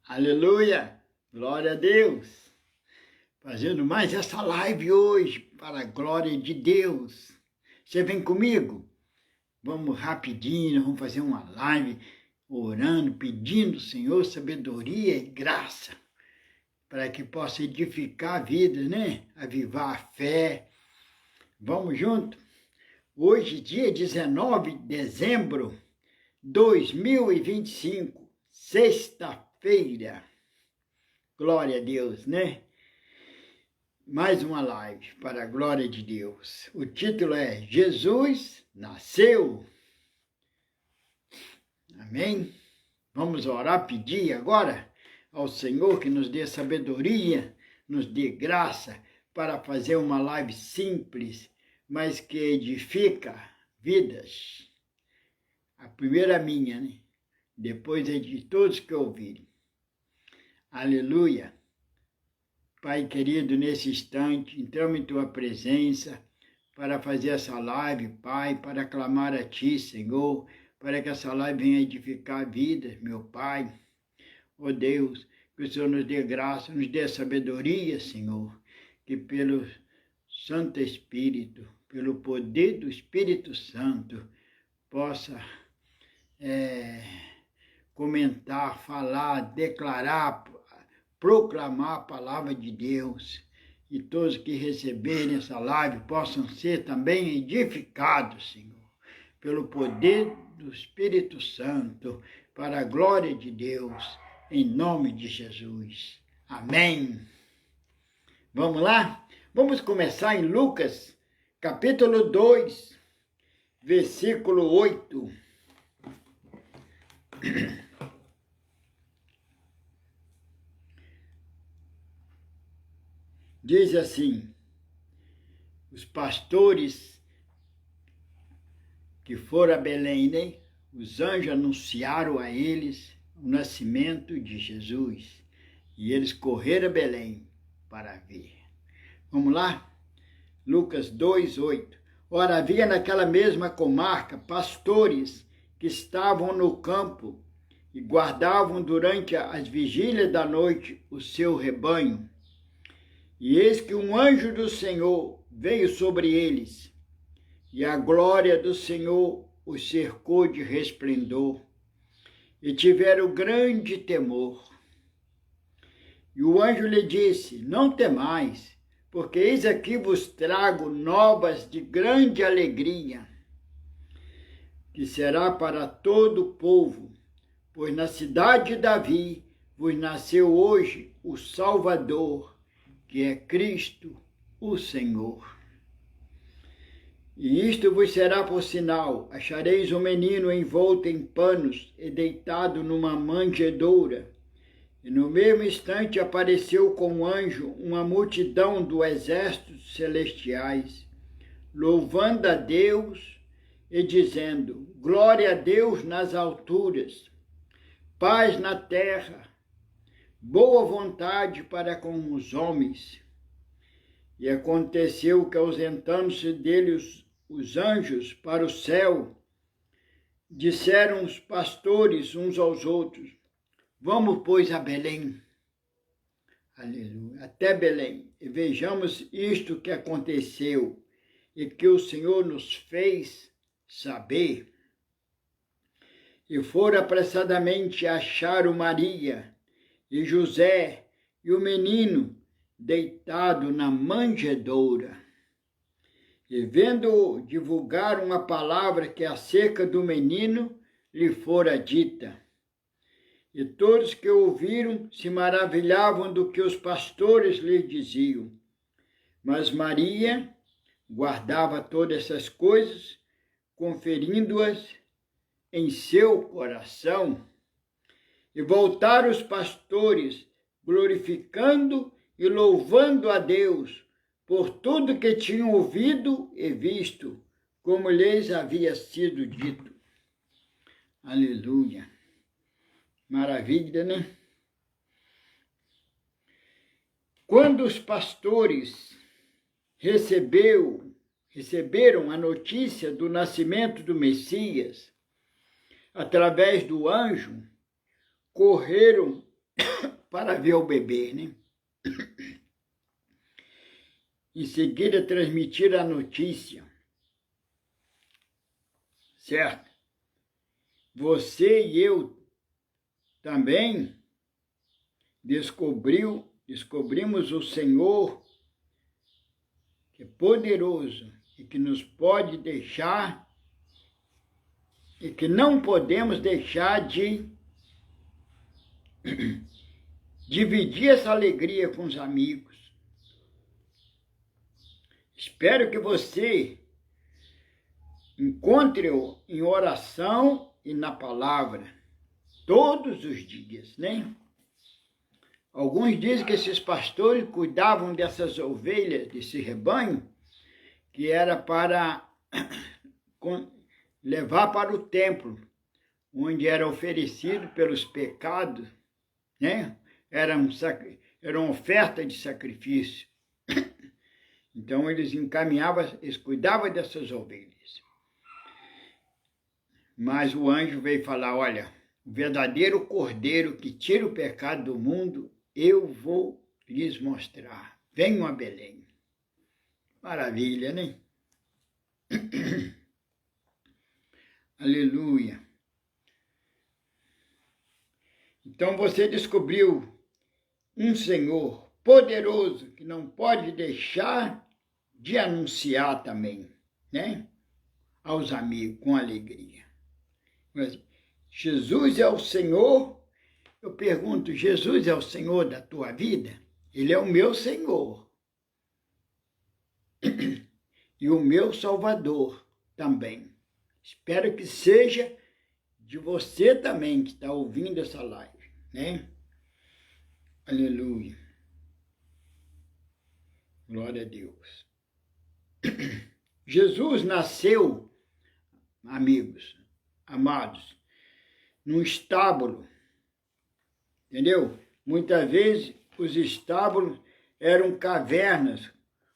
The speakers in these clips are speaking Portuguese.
Aleluia! Glória a Deus! Fazendo mais essa live hoje, para a glória de Deus. Você vem comigo? Vamos rapidinho, vamos fazer uma live orando, pedindo ao Senhor sabedoria e graça, para que possa edificar a vida, né? Avivar a fé. Vamos junto? Hoje, dia 19 de dezembro de 2025, sexta-feira. Glória a Deus, né? Mais uma live para a glória de Deus. O título é Jesus nasceu. Amém? Vamos orar, pedir agora ao Senhor que nos dê sabedoria, nos dê graça para fazer uma live simples, mas que edifica vidas. A primeira minha, né? Depois é de todos que ouvirem. Aleluia. Pai querido, nesse instante, entramos em Tua presença para fazer essa live, Pai, para clamar a Ti, Senhor, para que essa live venha edificar vidas, meu Pai. Ó Deus, que o Senhor nos dê graça, nos dê sabedoria, Senhor, que pelo Santo Espírito, pelo poder do Espírito Santo, possa comentar, falar, declarar, proclamar a palavra de Deus, e todos que receberem essa live possam ser também edificados, Senhor, pelo poder do Espírito Santo, para a glória de Deus, em nome de Jesus. Amém. Vamos lá? Vamos começar em Lucas, capítulo 2, versículo 8. Diz assim: os pastores que foram a Belém, né? Os anjos anunciaram a eles o nascimento de Jesus, e eles correram a Belém para ver. Vamos lá? Lucas 2, 8. Ora, havia naquela mesma comarca pastores que estavam no campo e guardavam durante as vigílias da noite o seu rebanho. E eis que um anjo do Senhor veio sobre eles, e a glória do Senhor os cercou de resplendor, e tiveram grande temor. E o anjo lhe disse: não temais, porque eis aqui vos trago novas de grande alegria, que será para todo o povo, pois na cidade de Davi vos nasceu hoje o Salvador, que é Cristo, o Senhor. E isto vos será por sinal: achareis um menino envolto em panos e deitado numa manjedoura. E no mesmo instante apareceu com um anjo uma multidão do exército celestiais, louvando a Deus e dizendo: glória a Deus nas alturas, paz na terra, boa vontade para com os homens. E aconteceu que, ausentando-se dele os anjos para o céu, disseram os pastores uns aos outros: vamos, pois, a Belém. Aleluia. Até Belém. E vejamos isto que aconteceu e que o Senhor nos fez saber. E foram apressadamente acharam Maria e José e o menino deitado na manjedoura. E vendo divulgaram a palavra que acerca do menino lhe fora dita. E todos que ouviram se maravilhavam do que os pastores lhe diziam. Mas Maria guardava todas essas coisas, conferindo-as em seu coração. E voltaram os pastores, glorificando e louvando a Deus por tudo que tinham ouvido e visto, como lhes havia sido dito. Aleluia. Maravilha, né? Quando os pastores receberam a notícia do nascimento do Messias, através do anjo, correram para ver o bebê, né? Em seguida, transmitir a notícia, certo? Você e eu também descobrimos o Senhor, que é poderoso e que nos pode deixar, e que não podemos deixar de dividir essa alegria com os amigos. Espero que você encontre-o em oração e na palavra, todos os dias, né? Alguns dizem que esses pastores cuidavam dessas ovelhas, desse rebanho, que era para levar para o templo, onde era oferecido pelos pecados, né? Era uma oferta de sacrifício. Então eles encaminhavam, eles cuidavam dessas ovelhas. Mas o anjo veio falar, olha, o verdadeiro cordeiro que tira o pecado do mundo, eu vou lhes mostrar. Venham a Belém. Maravilha, né? Aleluia. Então você descobriu um Senhor poderoso que não pode deixar de anunciar também, né? Aos amigos, com alegria. Mas Jesus é o Senhor. Eu pergunto, Jesus é o Senhor da tua vida? Ele é o meu Senhor. E o meu Salvador também. Espero que seja de você também que está ouvindo essa live, né? Aleluia. Glória a Deus. Jesus nasceu, amigos, amados, num estábulo, entendeu? Muitas vezes os estábulos eram cavernas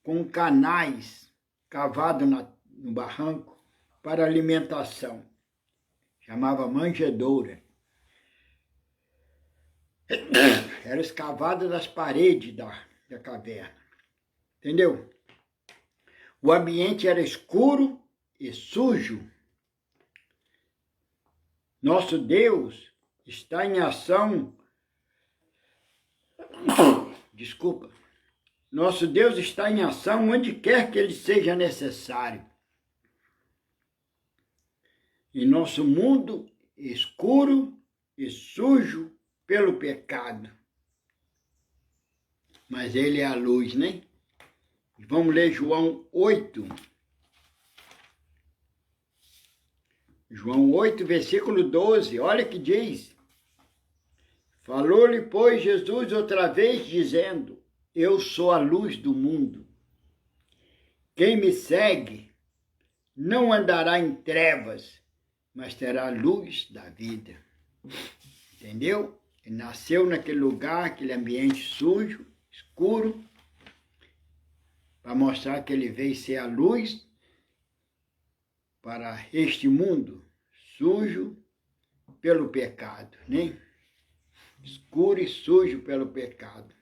com canais cavados no barranco para alimentação. Chamava manjedoura. Era escavado nas paredes da caverna. Entendeu? O ambiente era escuro e sujo. Nosso Deus está em ação. Desculpa. Nosso Deus está em ação onde quer que ele seja necessário. Em nosso mundo escuro e sujo pelo pecado. Mas ele é a luz, né? Vamos ler João 8. João 8, versículo 12. Olha que diz. Falou-lhe, pois, Jesus outra vez, dizendo, eu sou a luz do mundo. Quem me segue não andará em trevas, mas terá a luz da vida. Entendeu? Ele nasceu naquele lugar, aquele ambiente sujo, escuro, para mostrar que ele veio ser a luz para este mundo sujo pelo pecado, né? Escuro e sujo pelo pecado.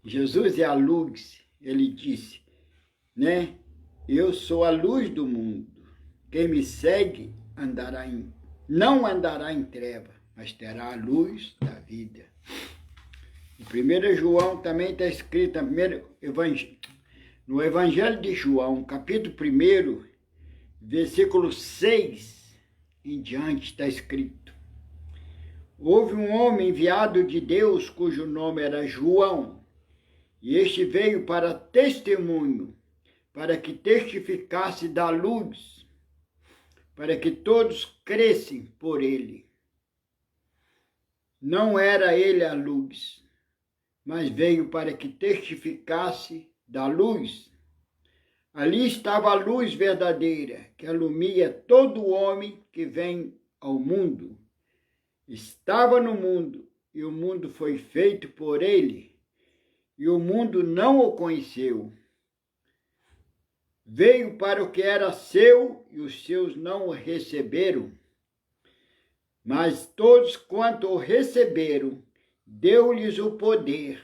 Jesus é a luz, ele disse, né? Eu sou a luz do mundo. Quem me segue não andará em treva, mas terá a luz da vida. Em 1 João também está escrito, no Evangelho de João, capítulo 1, versículo 6 em diante, está escrito. Houve um homem enviado de Deus, cujo nome era João, e este veio para testemunho, para que testificasse da luz, para que todos crescem por ele. Não era ele a luz, mas veio para que testificasse da luz. Ali estava a luz verdadeira, que alumia todo homem que vem ao mundo. Estava no mundo, e o mundo foi feito por ele, e o mundo não o conheceu. Veio para o que era seu, e os seus não o receberam. Mas todos quanto o receberam, deu-lhes o poder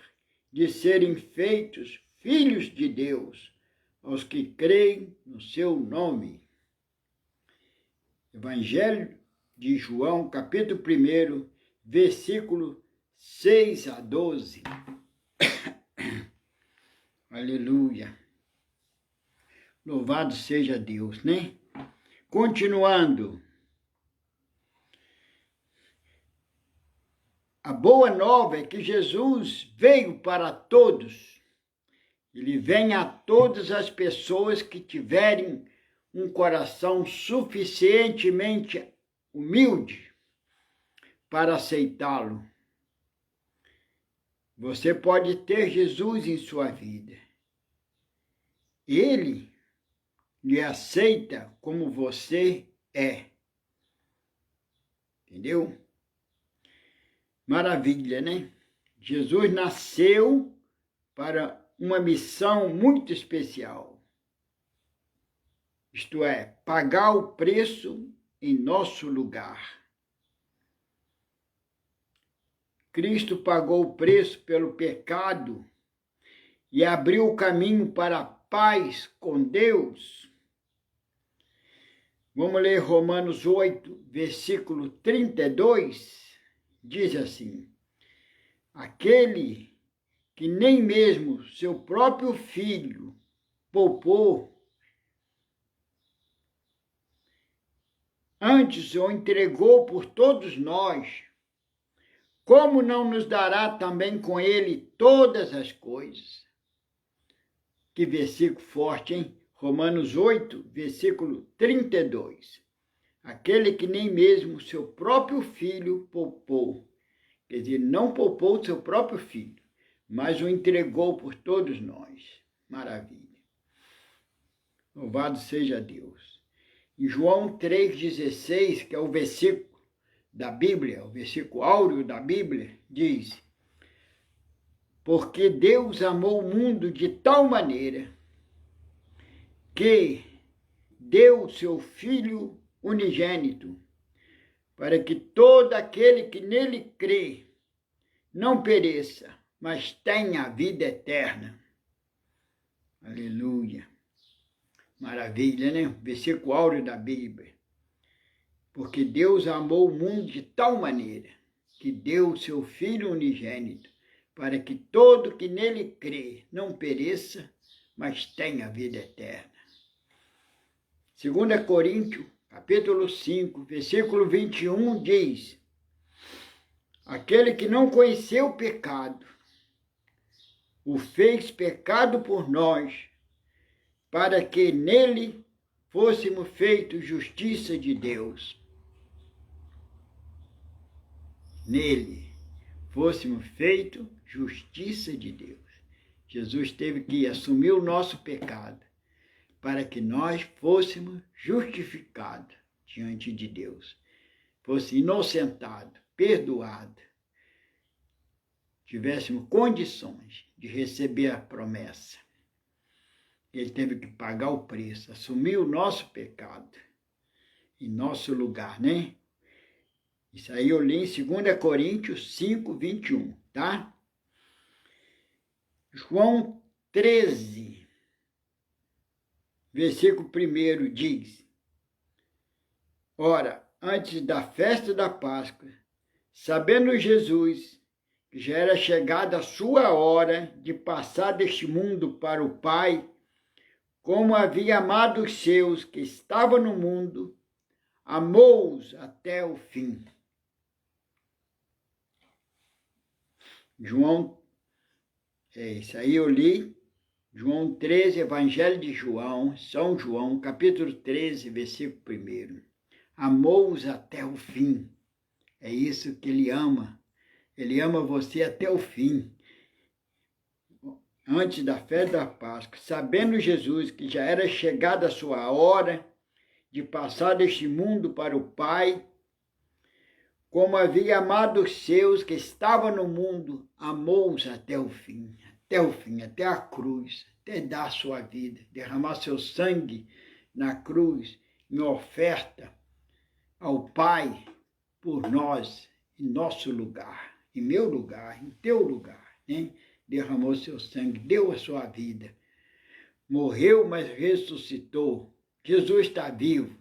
de serem feitos filhos de Deus, aos que creem no seu nome. Evangelho de João, capítulo 1, versículo 6 a 12. Aleluia. Louvado seja Deus, né? Continuando. A boa nova é que Jesus veio para todos. Ele vem a todas as pessoas que tiverem um coração suficientemente humilde para aceitá-lo. Você pode ter Jesus em sua vida. Ele lhe aceita como você é. Entendeu? Maravilha, né? Jesus nasceu para uma missão muito especial. Isto é, pagar o preço em nosso lugar. Cristo pagou o preço pelo pecado e abriu o caminho para a paz com Deus. Vamos ler Romanos 8, versículo 32. Diz assim: aquele que nem mesmo seu próprio filho poupou, antes o entregou por todos nós, como não nos dará também com ele todas as coisas? Que versículo forte, hein? Romanos 8, versículo 32. Aquele que nem mesmo seu próprio filho poupou. Quer dizer, não poupou seu próprio filho, mas o entregou por todos nós. Maravilha. Louvado seja Deus. Em João 3,16, que é o versículo da Bíblia, o versículo áureo da Bíblia, diz: porque Deus amou o mundo de tal maneira que deu seu Filho unigênito, para que todo aquele que nele crê não pereça, mas tenha a vida eterna. Aleluia. Maravilha, né? Versículo áureo da Bíblia. Porque Deus amou o mundo de tal maneira que deu o seu Filho unigênito, para que todo que nele crê não pereça, mas tenha a vida eterna. 2 Coríntios, capítulo 5, versículo 21, diz: aquele que não conheceu o pecado, o fez pecado por nós, para que nele fôssemos feitos justiça de Deus. Nele fôssemos feitos justiça de Deus. Jesus teve que assumir o nosso pecado, para que nós fôssemos justificados diante de Deus, fosse inocentado, perdoado, tivéssemos condições de receber a promessa. Ele teve que pagar o preço, assumir o nosso pecado em nosso lugar, né? Isso aí eu li em 2 Coríntios 5, 21, tá? João 13, versículo 1 diz: ora, antes da festa da Páscoa, sabendo Jesus que já era chegada a sua hora de passar deste mundo para o Pai, como havia amado os seus que estavam no mundo, amou-os até o fim. João, isso aí eu li, João 13, Evangelho de João, São João, capítulo 13, versículo 1. Amou-os até o fim. É isso que ele ama. Ele ama você até o fim. Antes da festa da Páscoa, sabendo Jesus que já era chegada a sua hora de passar deste mundo para o Pai, como havia amado os seus que estavam no mundo, amou-os até o fim, até a cruz, até dar sua vida, derramar seu sangue na cruz, em oferta ao Pai por nós, em nosso lugar. em meu lugar, em teu lugar, né? Derramou seu sangue, deu a sua vida. Morreu, mas ressuscitou. Jesus está vivo.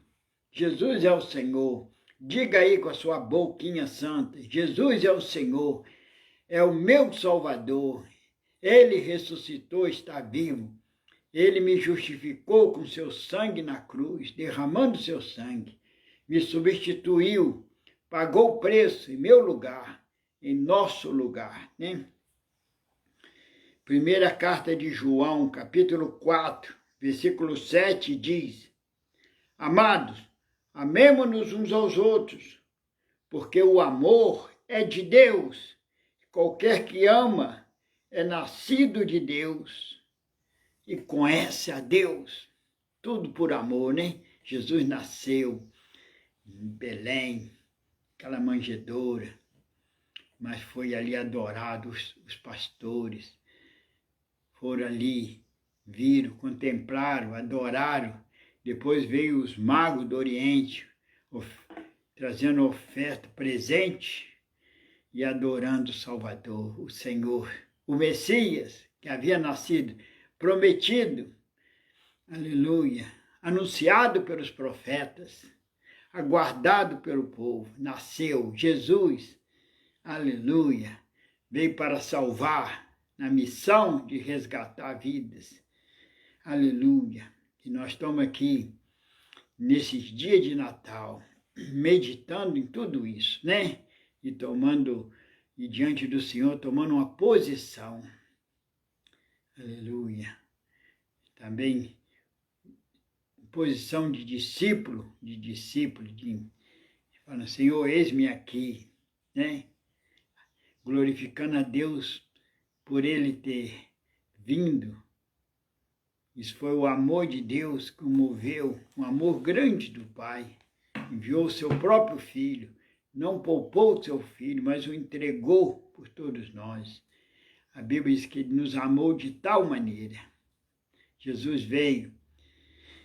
Jesus é o Senhor. Diga aí com a sua boquinha santa, Jesus é o Senhor, é o meu Salvador. Ele ressuscitou, está vivo. Ele me justificou com seu sangue na cruz, derramando seu sangue. Me substituiu, pagou o preço em meu lugar, em nosso lugar, né? Primeira carta de João, capítulo 4, versículo 7, diz: Amados, amemo-nos uns aos outros, porque o amor é de Deus. Qualquer que ama é nascido de Deus e conhece a Deus. Tudo por amor, né? Jesus nasceu em Belém, aquela manjedoura, mas foi ali adorado, os pastores foram ali, viram, contemplaram, adoraram. Depois veio os magos do Oriente, trazendo oferta, presente e adorando o Salvador, o Senhor, o Messias, que havia nascido, prometido, aleluia, anunciado pelos profetas, aguardado pelo povo, nasceu Jesus, aleluia, veio para salvar, na missão de resgatar vidas, aleluia. E nós estamos aqui, nesses dias de Natal, meditando em tudo isso, né? E diante do Senhor, tomando uma posição, aleluia. Também posição de discípulo, falando, Senhor, eis-me aqui, né? Glorificando a Deus por Ele ter vindo. Isso foi o amor de Deus que o moveu, um amor grande do Pai. Enviou o seu próprio Filho, não poupou o seu Filho, mas o entregou por todos nós. A Bíblia diz que Ele nos amou de tal maneira. Jesus veio,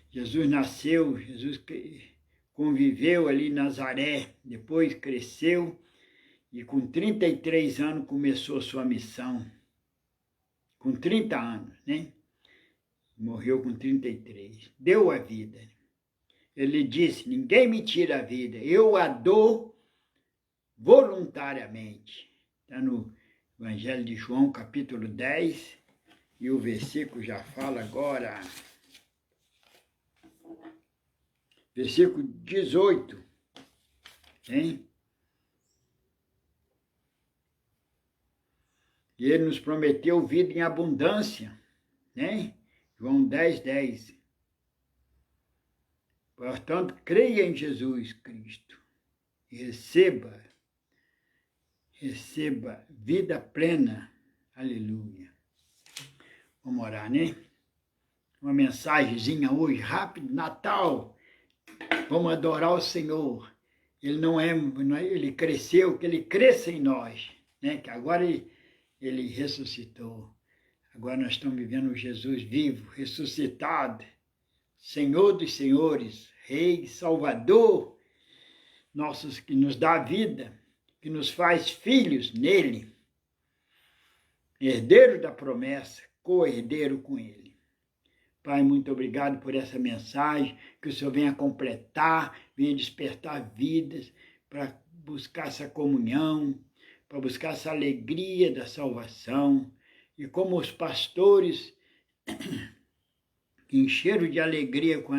Jesus nasceu, Jesus conviveu ali em Nazaré, depois cresceu e com 33 anos começou a sua missão. Com 30 anos, né? Morreu com 33. Deu a vida. Ele disse, ninguém me tira a vida, eu a dou voluntariamente. Está no Evangelho de João, capítulo 10, e o versículo já fala agora. Versículo 18, hein? E ele nos prometeu vida em abundância, né? João 10, 10. Portanto, creia em Jesus Cristo e receba vida plena. Aleluia. Vamos orar, né? Uma mensagenzinha hoje, rápido, Natal. Vamos adorar o Senhor. Ele cresceu, que Ele cresça em nós, né? Que agora Ele ressuscitou. Agora nós estamos vivendo Jesus vivo, ressuscitado, Senhor dos senhores, Rei, Salvador, que nos dá vida, que nos faz filhos nele, herdeiro da promessa, co-herdeiro com ele. Pai, muito obrigado por essa mensagem, que o Senhor venha completar, venha despertar vidas para buscar essa comunhão, para buscar essa alegria da salvação. E como os pastores encheram de alegria com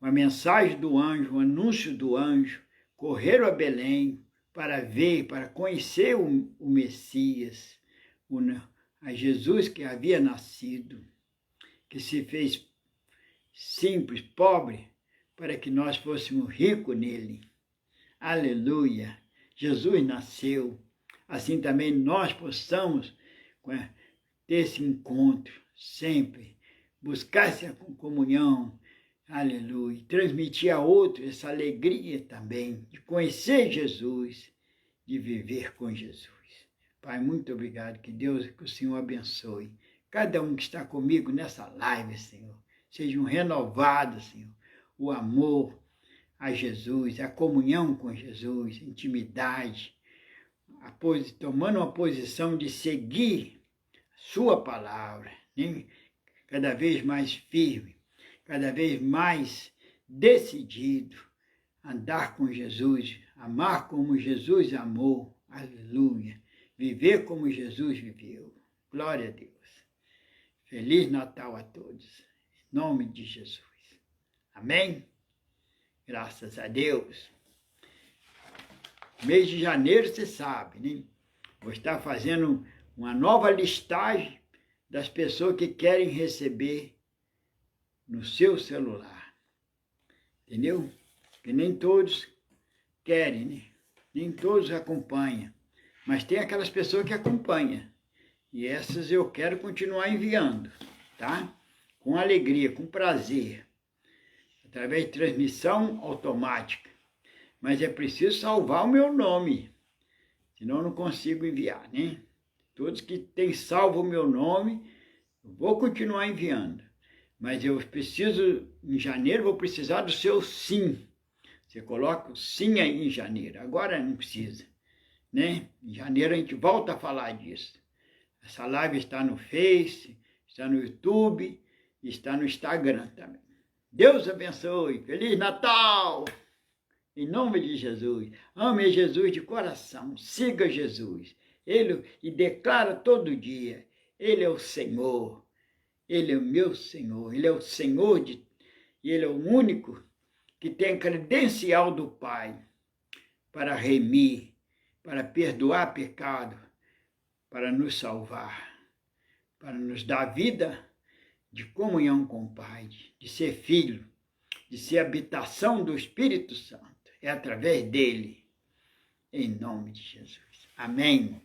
a mensagem do anjo, o anúncio do anjo, correram a Belém para ver, para conhecer o Messias, a Jesus que havia nascido, que se fez simples, pobre, para que nós fôssemos ricos nele. Aleluia! Jesus nasceu. Assim também nós possamos ter esse encontro sempre, buscar essa comunhão, aleluia, transmitir a outro essa alegria também de conhecer Jesus, de viver com Jesus. Pai, muito obrigado, que o Senhor abençoe cada um que está comigo nessa live, Senhor. Sejam renovados, Senhor, o amor a Jesus, a comunhão com Jesus, intimidade, tomando uma posição de seguir sua palavra, né? Cada vez mais firme, cada vez mais decidido, andar com Jesus, amar como Jesus amou, aleluia, viver como Jesus viveu, glória a Deus. Feliz Natal a todos, em nome de Jesus, amém? Graças a Deus. Mês de janeiro, você sabe, né? Vou estar fazendo uma nova listagem das pessoas que querem receber no seu celular. Entendeu? Porque nem todos querem, né? Nem todos acompanham. Mas tem aquelas pessoas que acompanham. E essas eu quero continuar enviando, tá? Com alegria, com prazer. Através de transmissão automática. Mas é preciso salvar o meu nome. Senão eu não consigo enviar, né? Todos que têm salvo o meu nome, eu vou continuar enviando. Mas eu preciso, em janeiro, vou precisar do seu sim. Você coloca o sim aí em janeiro. Agora não precisa, né? Em janeiro a gente volta a falar disso. Essa live está no Face, está no YouTube, está no Instagram também. Deus abençoe. Feliz Natal! Em nome de Jesus. Ame Jesus de coração. Siga Jesus. E declara todo dia. Ele é o Senhor. Ele é o meu Senhor. Ele é o Senhor e Ele é o único que tem credencial do Pai para remir, para perdoar pecado, para nos salvar, para nos dar vida de comunhão com o Pai, de ser filho, de ser habitação do Espírito Santo. É através dele, em nome de Jesus. Amém.